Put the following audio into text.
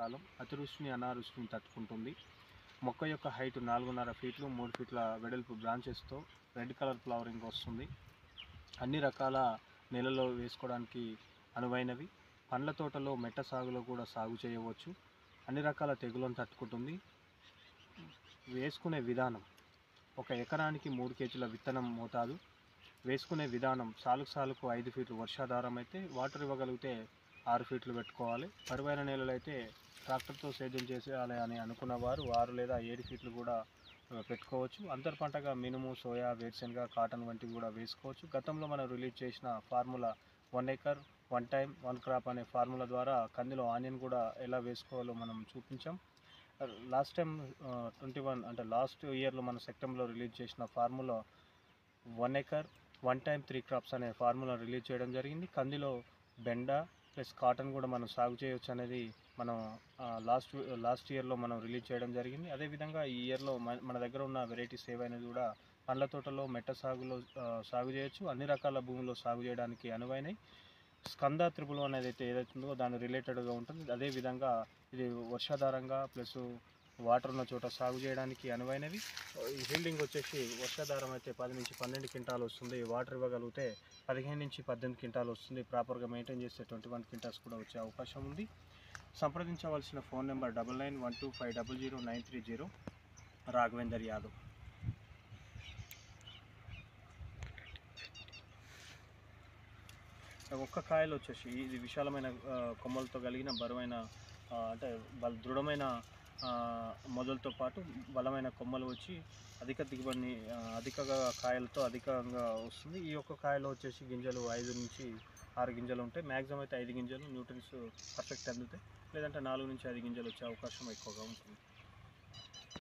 రకాలం అతివృష్టిని అనావృష్టిని తట్టుకుంటుంది. మొక్క యొక్క హైట్ 4.5 ఫీట్లు 3 ఫీట్ల వెడల్పు బ్రాంచెస్తో రెడ్ కలర్ ఫ్లవరింగ్ వస్తుంది. అన్ని రకాల నేలలో వేసుకోవడానికి అనువైనవి. పండ్ల తోటలో మెట్ట సాగులో కూడా సాగు చేయవచ్చు. అన్ని రకాల తెగులను తట్టుకుంటుంది. వేసుకునే విధానం: 1 ఎకరానికి 3 కేజీల విత్తనం మోతాదు. వేసుకునే విధానం: సాలుకు 5 ఫీట్లు వర్షాధారం అయితే వాటర్ ఇవ్వగలిగితే 6 ఫీట్లు పెట్టుకోవాలి. బరువైన నేలలు అయితే ట్రాక్టర్తో సేద్యం చేసేయాలి అని అనుకున్న వారు 6 లేదా 7 ఫీట్లు కూడా పెట్టుకోవచ్చు. అంతర్ పంటగా మినుము, సోయా, వేరుశెనగ, కాటన్ వంటివి కూడా వేసుకోవచ్చు. గతంలో మనం రిలీజ్ చేసిన ఫార్ములా 1 ఎకర్ 1 టైం 1 క్రాప్ అనే ఫార్ములా ద్వారా కందిలో ఆనియన్ కూడా ఎలా వేసుకోవాలో మనం చూపించాం. లాస్ట్ టైం 21 అంటే లాస్ట్ ఇయర్లో మన సెప్టెంబర్లో రిలీజ్ చేసిన ఫార్ములా 1 ఎకర్ 1 టైం 3 క్రాప్స్ అనే ఫార్ములా రిలీజ్ చేయడం జరిగింది. కందిలో బెండ ప్లస్ కాటన్ కూడా మనం సాగు చేయవచ్చు అనేది మనం లాస్ట్ ఇయర్లో మనం రిలీజ్ చేయడం జరిగింది. అదేవిధంగా ఈ ఇయర్లో మన దగ్గర ఉన్న వెరైటీస్ ఏవైనది కూడా పండ్ల తోటలో మెట్ట సాగులో సాగు చేయొచ్చు. అన్ని రకాల భూముల్లో సాగు చేయడానికి అనువైనవి. స్కంద త్రిపుల్ అనేది ఏదైతుందో దాని రిలేటెడ్గా ఉంటుంది. అదేవిధంగా ఇది వర్షాధారంగా ప్లస్ వాటర్ ఉన్న చోట సాగు చేయడానికి అనువైనవి. హీల్డింగ్ వచ్చేసి వర్షాధారం అయితే 10 నుంచి 12 క్వింటాలు వస్తుంది. వాటర్ ఇవ్వగలిగితే 15 నుంచి 18 క్వింటాలు వస్తుంది. ప్రాపర్గా మెయింటైన్ చేస్తే 21 క్వింటాల్స్ కూడా వచ్చే అవకాశం ఉంది. సంప్రదించవలసిన ఫోన్ నెంబర్ 9912500930 రాఘవేందర్ యాదవ్. ఒక్క కాయలు వచ్చేసి ఇది విశాలమైన కొమ్మలతో కలిగిన బరువైన అంటే దృఢమైన మొదలతో పాటు బలమైన కొమ్మలు వచ్చి అధిక దిగుబడిని అధికంగా కాయలతో అధికంగా వస్తుంది. ఈ ఒక్క కాయలో వచ్చేసి గింజలు 5 నుంచి 6 గింజలు ఉంటాయి. మ్యాక్సిమం అయితే 5 గింజలు న్యూట్రియన్స్ పర్ఫెక్ట్ అందుతాయి. లేదంటే 4 నుంచి 5 గింజలు వచ్చే అవకాశం ఎక్కువగా ఉంటుంది.